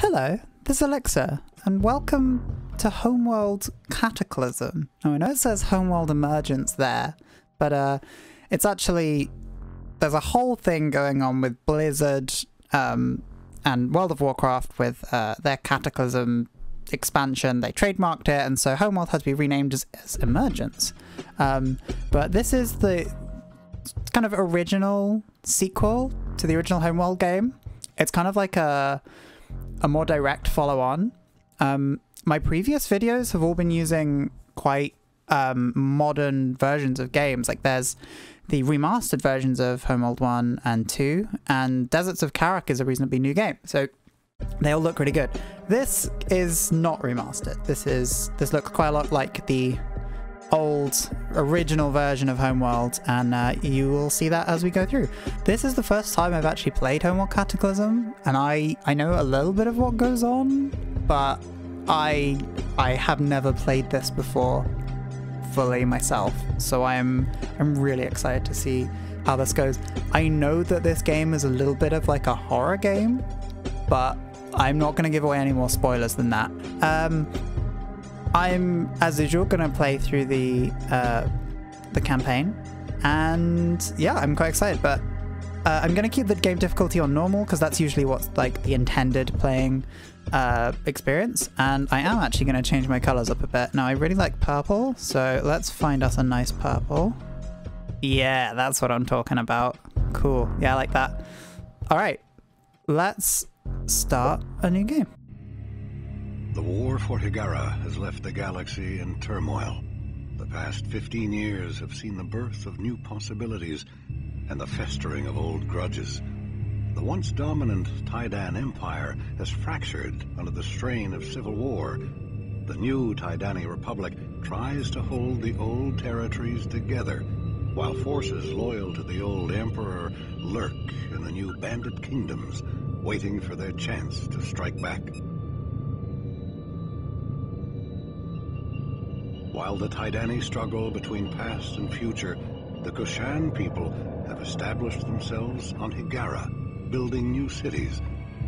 Hello, this is Elixir, and welcome to Homeworld Cataclysm. Now I know it says Homeworld Emergence there, but it's actually, there's a whole thing going on with Blizzard and World of Warcraft with their Cataclysm expansion. They trademarked it, and so Homeworld has to be renamed as Emergence. But this is the kind of original sequel to the original Homeworld game. It's kind of like a more direct follow-on. My previous videos have all been using quite modern versions of games. Like there's the remastered versions of Homeworld 1 and 2, and Deserts of Kharak is a reasonably new game. So they all look really good. This is not remastered. This looks quite a lot like the old original version of Homeworld, and you will see that as we go through. This is the first time I've actually played Homeworld Cataclysm, and I know a little bit of what goes on, but I have never played this before fully myself, so I'm really excited to see how this goes. I know that this game is a little bit of like a horror game, but I'm not going to give away any more spoilers than that. I'm, as usual, going to play through the campaign, and yeah, I'm quite excited, but I'm going to keep the game difficulty on normal, because that's usually what's like the intended playing experience, and I am actually going to change my colors up a bit. Now, I really like purple, so let's find us a nice purple. Yeah, that's what I'm talking about. Cool. Yeah, I like that. All right, let's start a new game. The war for Hiigara has left the galaxy in turmoil. The past 15 years have seen the birth of new possibilities and the festering of old grudges. The once dominant Taiidani Empire has fractured under the strain of civil war. The new Taiidani Republic tries to hold the old territories together, while forces loyal to the old emperor lurk in the new bandit kingdoms, waiting for their chance to strike back. While the Taiidani struggle between past and future, the Kushan people have established themselves on Hiigara, building new cities,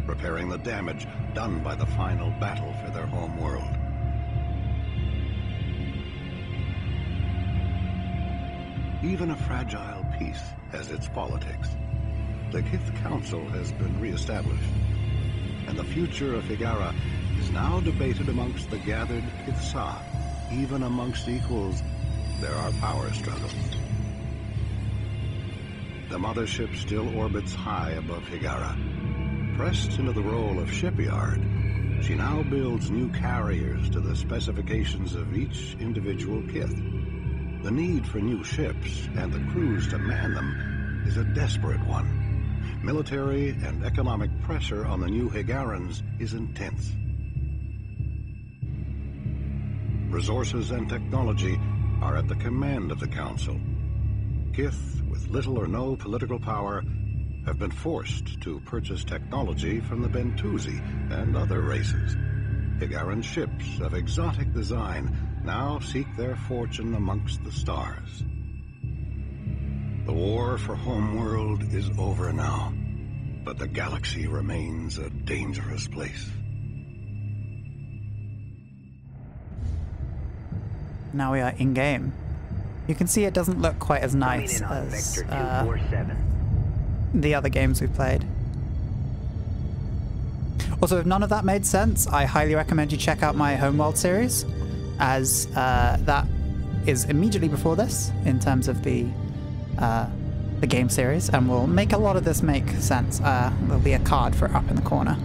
repairing the damage done by the final battle for their home world. Even a fragile peace has its politics. The Kiith Council has been re-established, and the future of Hiigara is now debated amongst the gathered Kiith. Even amongst equals, there are power struggles. The mothership still orbits high above Hiigara. Pressed into the role of shipyard, she now builds new carriers to the specifications of each individual Kiith. The need for new ships and the crews to man them is a desperate one. Military and economic pressure on the new Hiigarans is intense. Resources and technology are at the command of the Council. Kiith, with little or no political power, have been forced to purchase technology from the Bentusi and other races. Hiigaran ships of exotic design now seek their fortune amongst the stars. The war for Homeworld is over now, but the galaxy remains a dangerous place. Now we are in-game. You can see it doesn't look quite as nice as the other games we've played. Also, if none of that made sense, I highly recommend you check out my Homeworld series, as that is immediately before this in terms of the game series, and will make a lot of this make sense. There'll be a card for it up in the corner.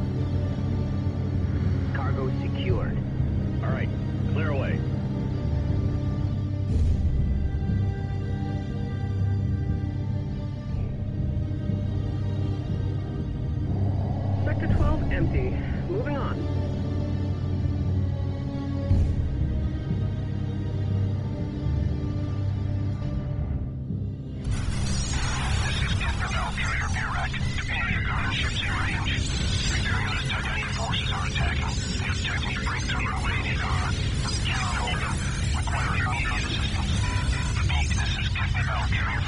Cargo secured. All right, clear away. Sector 12 empty. Moving on. This is Captain Valkyrie or Kharak. Any Hiigara ships in range. Revealing that Taiidani forces are attacking. They expect me to break through our way in Hiigara. Cannot hold them. Require immediate assistance. Repeat, this is Captain Valkyrie.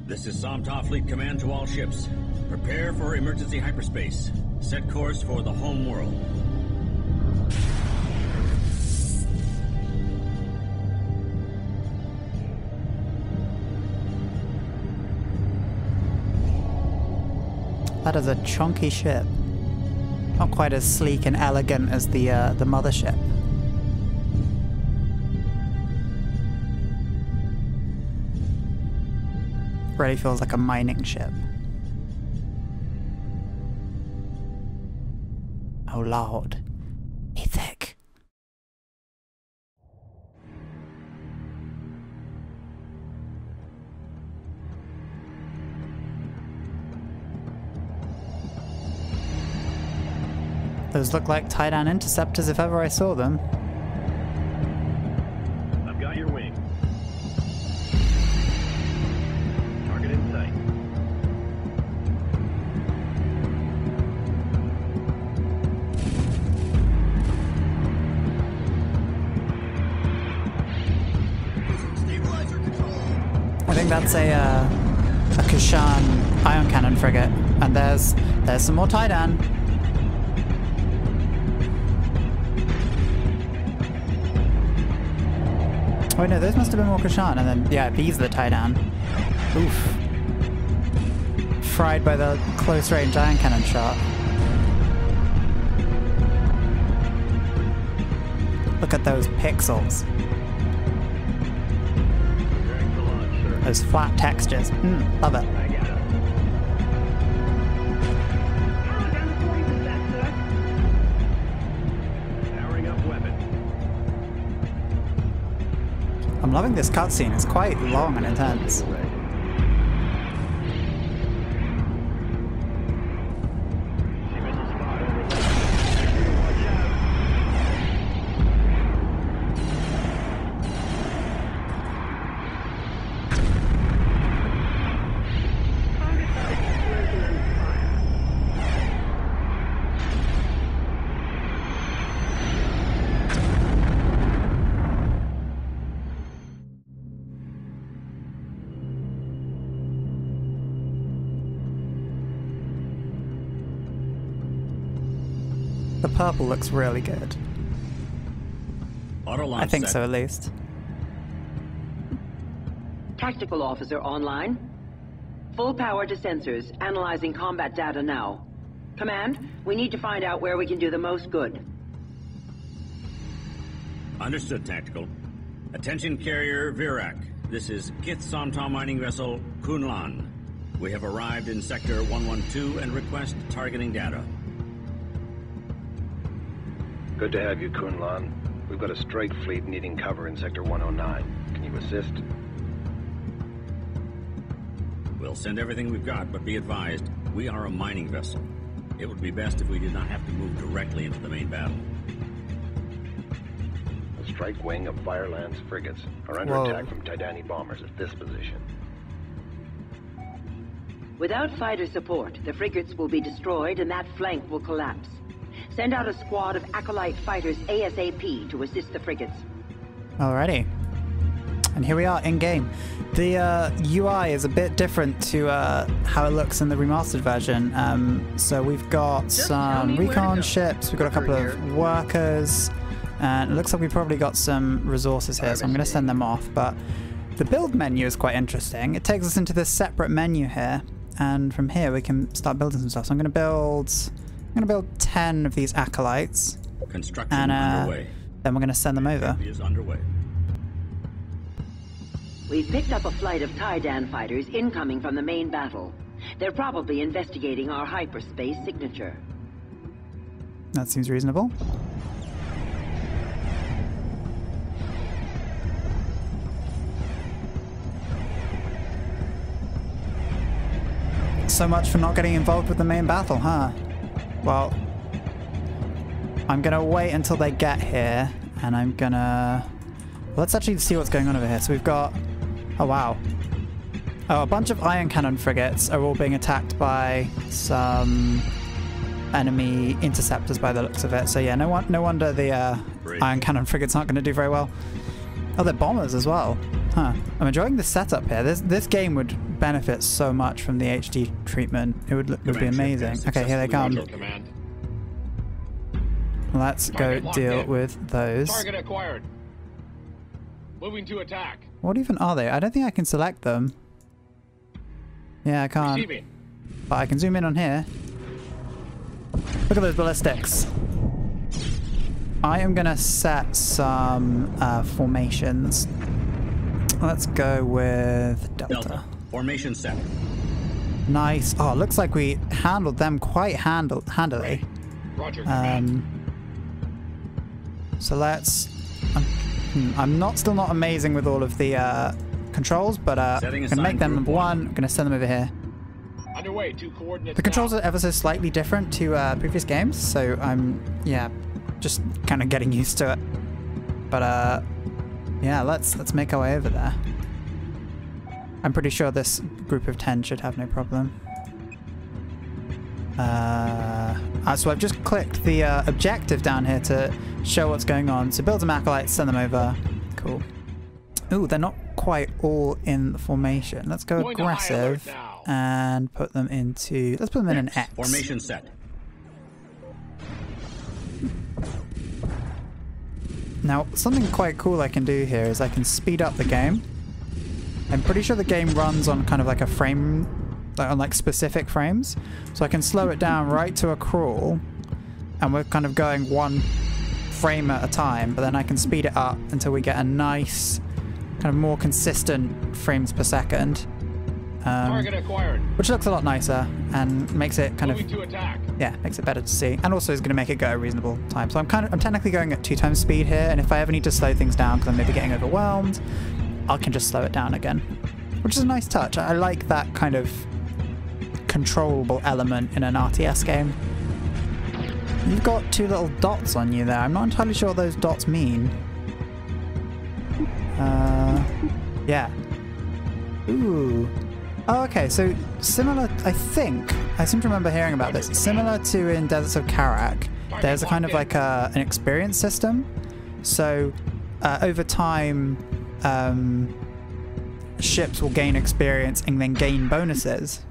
This is Somtaw Fleet Command to all ships. Prepare for emergency hyperspace. Set course for the Homeworld. That is a chunky ship. Not quite as sleek and elegant as the mothership. Really feels like a mining ship. Oh Lord. Be thick. Those look like Taiidani interceptors if ever I saw them. I've got your wing. Target in sight. I think that's a Kashan ion cannon frigate, and there's some more Taiidani. Oh no, those must have been more Kashan, and then yeah, these are the Taiidani. Oof. Fried by the close range ion cannon shot. Look at those pixels. Preparing for launch, sir. Those flat textures. Love it. I got it. Power down to 40%, sir. Powering up weapon. I'm loving this cutscene. It's quite long and intense. Ready. See missile spot over there. Watch out. Target site explosion and fire. The purple looks really good. Auto launch I think set. so, at least. Tactical officer online. Full power to sensors, analyzing combat data now. Command, we need to find out where we can do the most good. Understood, Tactical. Attention carrier Kharak. This is Kiith Somtaw mining vessel Kuun-Lan. We have arrived in sector 112 and request targeting data. Good to have you, Kuun-Lan. We've got a strike fleet needing cover in Sector 109. Can you assist? We'll send everything we've got, but be advised, we are a mining vessel. It would be best if we did not have to move directly into the main battle. The strike wing of Fireland's frigates are under Whoa. attack from Taiidani bombers at this position. Without fighter support, the frigates will be destroyed and that flank will collapse. Send out a squad of Acolyte fighters ASAP to assist the frigates. Alrighty. And here we are in game. The UI is a bit different to how it looks in the remastered version. So we've got some recon ships, we've got a couple of workers, and it looks like we've probably got some resources here, so I'm going to send them off. But the build menu is quite interesting. It takes us into this separate menu here, and from here we can start building some stuff. So I'm going to build 10 of these acolytes, Construction and underway. then we're going to send them over. Is underway. We've picked up a flight of Taiidani fighters incoming from the main battle. They're probably investigating our hyperspace signature. That seems reasonable. So much for not getting involved with the main battle, huh? Well, I'm gonna wait until they get here, and I'm gonna... Let's actually see what's going on over here. So we've got... Oh, wow. Oh, a bunch of ion cannon frigates are all being attacked by some enemy interceptors by the looks of it. So yeah, no wonder the ion cannon frigates aren't going to do very well. Oh, they're bombers as well. Huh. I'm enjoying the setup here. This game would benefit so much from the HD treatment. It would be amazing. Okay, here they come. Roger, Command. Let's go deal with those. Target acquired. Moving to attack. What even are they? I don't think I can select them. Yeah, I can't. Receiving. But I can zoom in on here. Look at those ballistics. I am gonna set some formations. Let's go with Delta. Formation set. Nice. Oh, it looks like we handled them quite handily. Roger, Command. So let's... I'm still not amazing with all of the controls, but I'm going to make them number one. I'm going to send them over here. Underway, 2 coordinates. The controls now. are ever so slightly different to previous games, so I'm, yeah, just kind of getting used to it. But yeah, let's make our way over there. I'm pretty sure this group of 10 should have no problem. So I've just clicked the objective down here to show what's going on. So build some acolytes, send them over. Cool. Ooh, they're not quite all in the formation. Let's go aggressive and put them into... Let's put them in an X. Formation set. Now, something quite cool I can do here is I can speed up the game. I'm pretty sure the game runs on kind of like a frame... on like specific frames. So I can slow it down right to a crawl. And we're kind of going 1 frame at a time. But then I can speed it up until we get a nice... kind of more consistent frames per second. Target acquired. Which looks a lot nicer and makes it kind Moving to attack. yeah, makes it better to see, and also is going to make it go at a reasonable time. So I'm technically going at 2 times speed here, and if I ever need to slow things down because I'm maybe getting overwhelmed, I can just slow it down again, which is a nice touch. I like that kind of controllable element in an RTS game. You've got 2 little dots on you there. I'm not entirely sure what those dots mean. Yeah. Ooh. Oh, okay, so similar, I seem to remember hearing about this. Similar to in Deserts of Kharak, there's a kind of like an experience system. So over time, ships will gain experience and then gain bonuses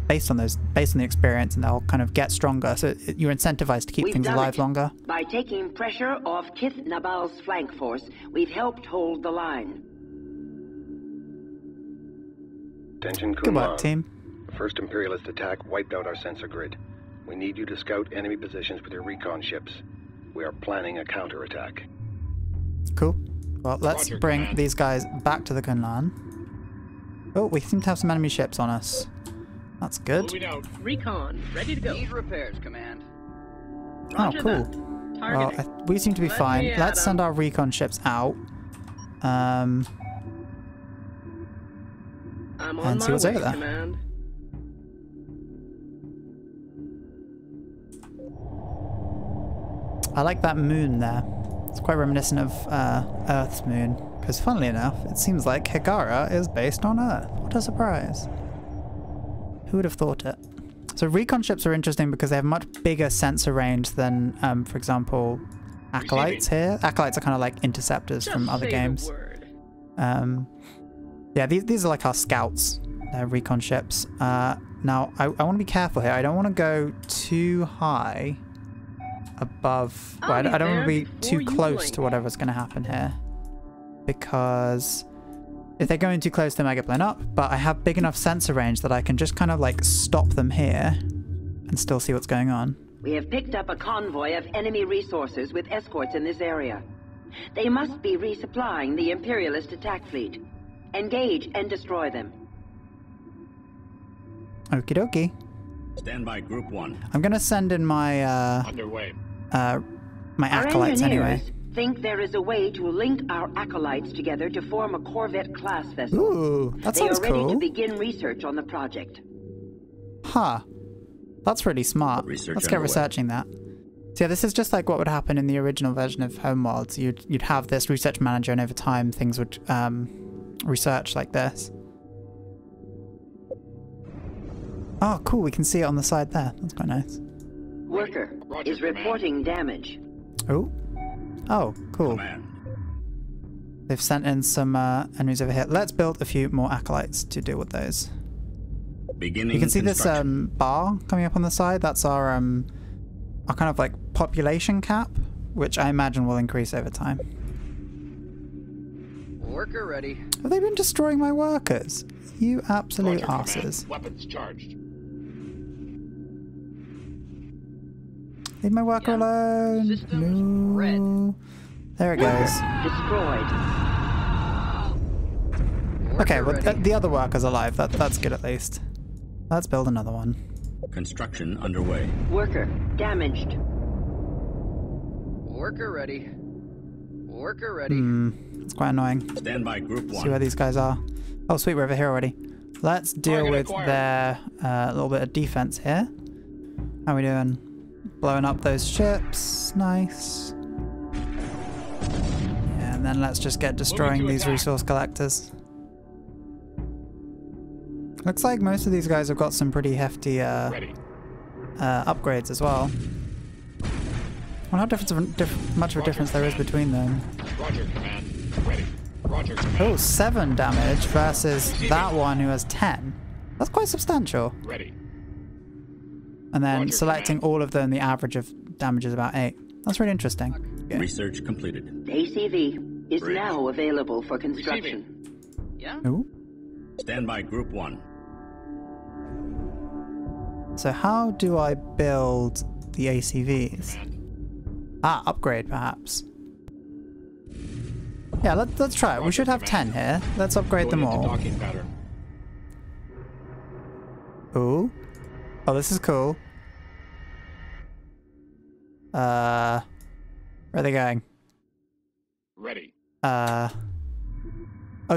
based on the experience, and they'll kind of get stronger. So you're incentivized to keep things alive longer. By taking pressure off Kiith Nabal's flank force, we've helped hold the line. Attention, Good work, Kuun-Lan. team. The first Imperialist attack wiped out our sensor grid. We need you to scout enemy positions with your recon ships. We are planning a counterattack. Cool. Well, let's Roger, bring Command. these guys back to the Kuun-Lan. Oh, we seem to have some enemy ships on us. That's good. Moving out. Recon, ready to go. Need repairs, Command. Oh, Roger cool. that. Well, Targeting. we seem to be Let fine. me Let's at send 'em. our recon ships out. I'm on and my see what's way, over there. Command. I like that moon there. It's quite reminiscent of Earth's moon. Because funnily enough, it seems like Hiigara is based on Earth. What a surprise. Who would have thought it? So recon ships are interesting because they have much bigger sensor range than, for example, acolytes here. Acolytes are kind of like interceptors from Just other say games. the word. Yeah, these are like our scouts. They're recon ships. Now, I want to be careful here. I don't want to go too high above... Well, I don't want to there be before too you close blink. to whatever's going to happen here. Because if they're going too close, they might get blown up. But I have big enough sensor range that I can just kind of like stop them here and still see what's going on. We have picked up a convoy of enemy resources with escorts in this area. They must be resupplying the Imperialist attack fleet. Engage and destroy them. Okie dokie. Stand by Group 1. I'm going to send in my Underway. Our acolytes anyway. engineers think there is a way to link our acolytes together to form a Corvette-class vessel. Ooh, that They sounds are ready cool. to begin research on the project. Huh. That's really smart. Research Let's get underway. researching that. So yeah, this is just like what would happen in the original version of Homeworld. So you'd have this research manager, and over time things would research like this. Oh, cool. We can see it on the side there. That's quite nice. Worker Roger, is Command. reporting damage. Oh. Oh, cool. Command. They've sent in some enemies over here. Let's build a few more acolytes to deal with those. Beginning You can see this construction. bar coming up on the side. That's our kind of like population cap, which I imagine will increase over time. Worker ready. Have they been destroying my workers? You absolute Roger, asses. Command. Weapons charged. Leave my worker alone. Systems No. red. There it goes. Destroyed. Okay, well, ready. the other worker's alive. That's good at least. Let's build another one. Construction underway. Worker damaged. Worker ready. Worker ready. It's quite annoying. Stand by Group See where 1. these guys are. Oh, sweet, we're over here already. Let's deal Target with acquired. their little bit of defense here. How we doing? Blowing up those ships. Nice. Yeah, and then let's just get destroying to these attack. resource collectors. Looks like most of these guys have got some pretty hefty Ready. upgrades as well. I wonder how much of a difference there is between them. Roger, Command. Ready. Roger, Command. Oh, 7 damage versus that one who has 10. That's quite substantial. Ready. And then Roger, selecting Command. all of them, the average of damage is about 8. That's really interesting. Okay. Research completed. The ACV is Bridge. now available for construction. Yeah. Ooh. Stand by Group 1. So how do I build the ACVs? Ah, upgrade perhaps. Yeah, let's try it. We should have 10 here. Let's upgrade them Going into all. docking pattern. Ooh. Oh, this is cool. Where are they going? Ready. Oh,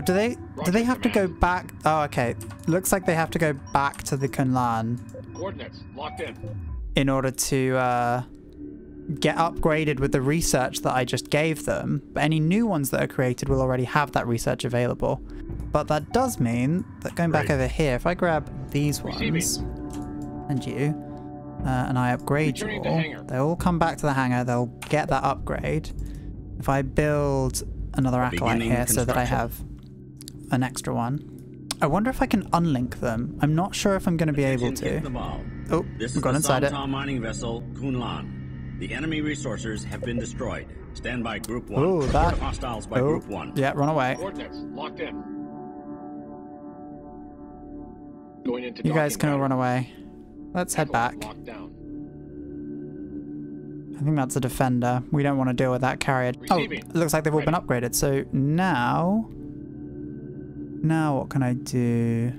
do they have to go back? Oh, okay. Looks like they have to go back to the Kuun-Lan Coordinates locked in. in order to get upgraded with the research that I just gave them. But any new ones that are created will already have that research available. But that does mean that going back Right. over here, if I grab these ones and you, and I upgrade you Returning to all, hangar. they'll all come back to the hangar, they'll get that upgrade. If I build another acolyte Beginning here so that I construction. have an extra one. I wonder if I can unlink them. I'm not sure if I'm going to be able Attention, Kiith to. Somtaw. Oh, This we've is gone the inside it. Somtaw mining vessel Kuun-Lan. The enemy resources have been destroyed. Stand by Group 1. Oh, Report that. hostiles by Oh, Group 1. yeah, run away. Coordinates locked in. Going into You guys can all docking run away. Let's head pattern. back. Locked down. I think that's a defender. We don't want to deal with that carrier. Oh, Receiving. it looks like they've all been upgraded. So now what can I do?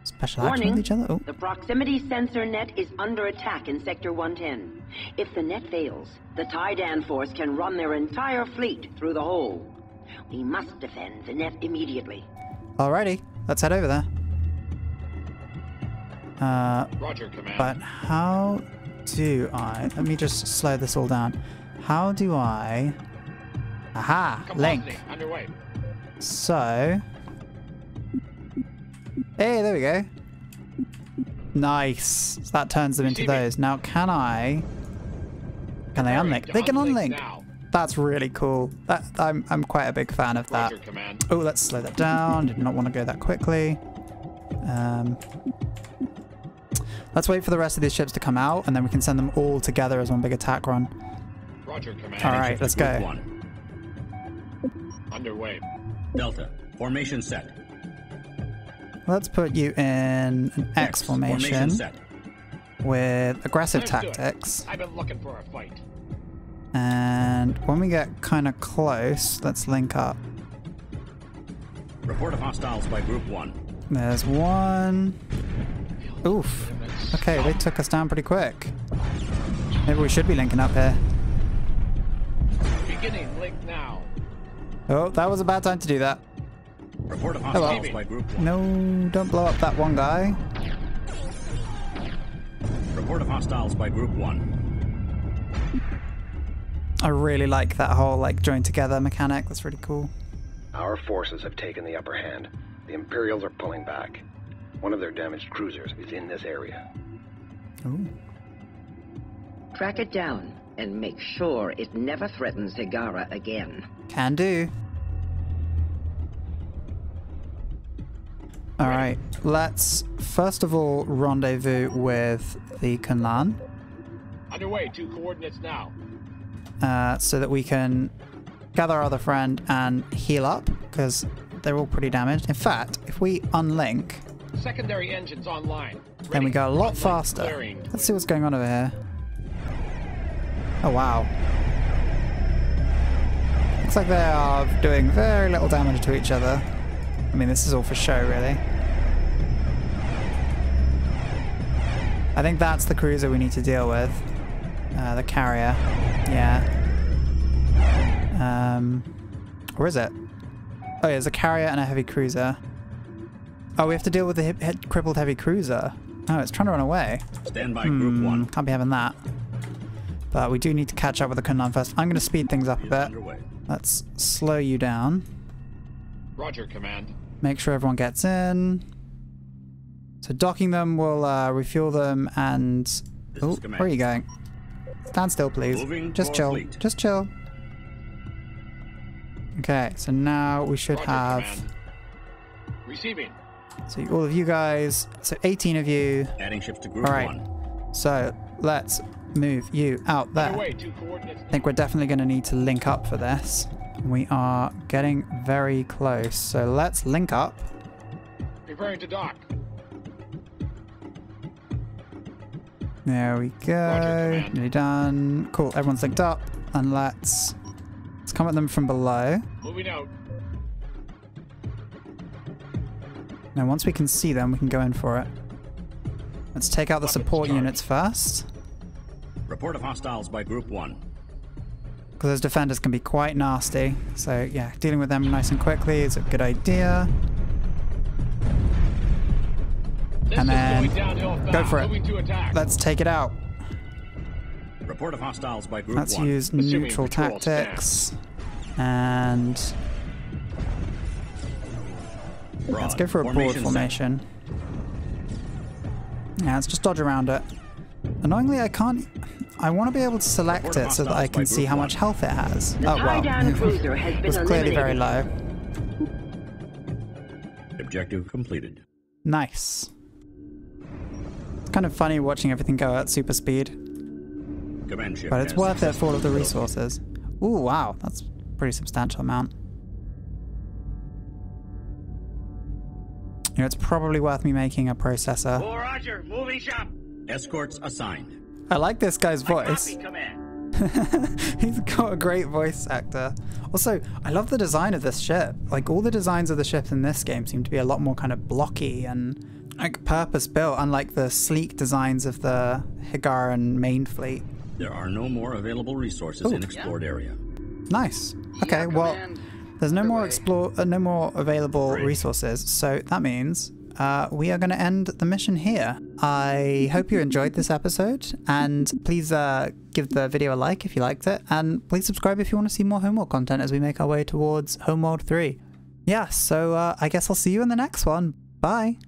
Special action with Warning. each other? Oh, The proximity sensor net is under attack in Sector 110. If the net fails, the Taiidani force can run their entire fleet through the hole. We must defend the net immediately. alrighty. Let's head over there. Roger, Command. But how do I... Let me just slow this all down. How do I... Aha! Link. Compositing underway. So... Hey, there we go. Nice. So that turns them into Receiving. those. Now, can they unlink? To They can unlink unlink. now. That's really cool. I'm quite a big fan of that. Roger, Command. Oh, let's slow that down. Did not want to go that quickly. Let's wait for the rest of these ships to come out, and then we can send them all together as one big attack run. Roger, Command. All right, let's Group go. 1. Underway. Delta. Formation set. Let's put you in an X formation set. with aggressive Understood. tactics. I've been looking for a fight. And when we get kind of close, let's link up. Report of hostiles by Group 1. There's one. Oof. Okay, they took us down pretty quick. Maybe we should be linking up here. Beginning link now. Oh, that was a bad time to do that. Report of Hello. hostiles by Group 1. No, don't blow up that one guy. Report of hostiles by Group 1. I really like that whole like join together mechanic. That's really cool. Our forces have taken the upper hand. The Imperials are pulling back. One of their damaged cruisers is in this area. Ooh. Track it down and make sure it never threatens Hiigara again. Can do. Alright, let's first of all rendezvous with the Kuun-Lan. Underway, 2 coordinates now. So that we can gather our other friend and heal up, because they're all pretty damaged. In fact, if we unlink, Secondary engines online. then we go a lot faster. Clearing. Let's see what's going on over here. Oh wow. Looks like they are doing very little damage to each other. I mean, this is all for show, really. I think that's the cruiser we need to deal with. The carrier. Yeah. Or is it? Oh, yeah, there's a carrier and a heavy cruiser. Oh, we have to deal with the crippled heavy cruiser. Oh, it's trying to run away. Stand by Group 1. Can't be having that. But we do need to catch up with the Kuun-Lan first. I'm going to speed things up a bit. Underway. Let's slow you down. Roger, Command. Make sure everyone gets in. So docking them will refuel them and... Oh, where are you going? Stand still, please. Moving Just for chill. fleet. Just chill. Okay, so now we should Roger, have... Command. Receiving. So all of you guys, so 18 of you. Adding ships to Group Alright, 1. so let's move you out there. Underway, 2 coordinates. I think we're definitely going to need to link up for this. We are getting very close, so let's link up. Preparing to dock. There we go. Command. Nearly done. Cool, everyone's linked up, and let's come at them from below. Moving out. Now once we can see them, we can go in for it. Let's take out the support units first, Report of hostiles by Group 1. because those defenders can be quite nasty. So yeah, dealing with them nice and quickly is a good idea. This And is then going downhill fast. go for it. Moving to attack. Let's take it out. Report of hostiles by Group Let's 1. use Assuming neutral patrol tactics. And let's go for a broad formation. Yeah, let's just dodge around it. Annoyingly, I can't... I want to be able to select it so that I can see how much health it has. The Oh, well. Taiidani cruiser has It been was clearly very eliminated. low. Objective completed. Nice. It's kind of funny watching everything go at super speed, Command ship but it's has worth it for all of the successfully resources. Ooh, wow. That's a pretty substantial amount. You know, it's probably worth me making a processor. Oh, Roger, moving shop. Escorts assigned. I like this guy's voice. Command. He's got a great voice actor. Also, I love the design of this ship. Like, all the designs of the ships in this game seem to be a lot more kind of blocky and like purpose-built, unlike the sleek designs of the Hiigaran main fleet. There are no more available resources in explored area. Nice. Okay, well, Command. there's no more Underway. no more available Great. resources, so that means we are going to end the mission here. I hope you enjoyed this episode, and please give the video a like if you liked it, and please subscribe if you want to see more Homeworld content as we make our way towards Homeworld 3. Yeah, so I guess I'll see you in the next one. Bye!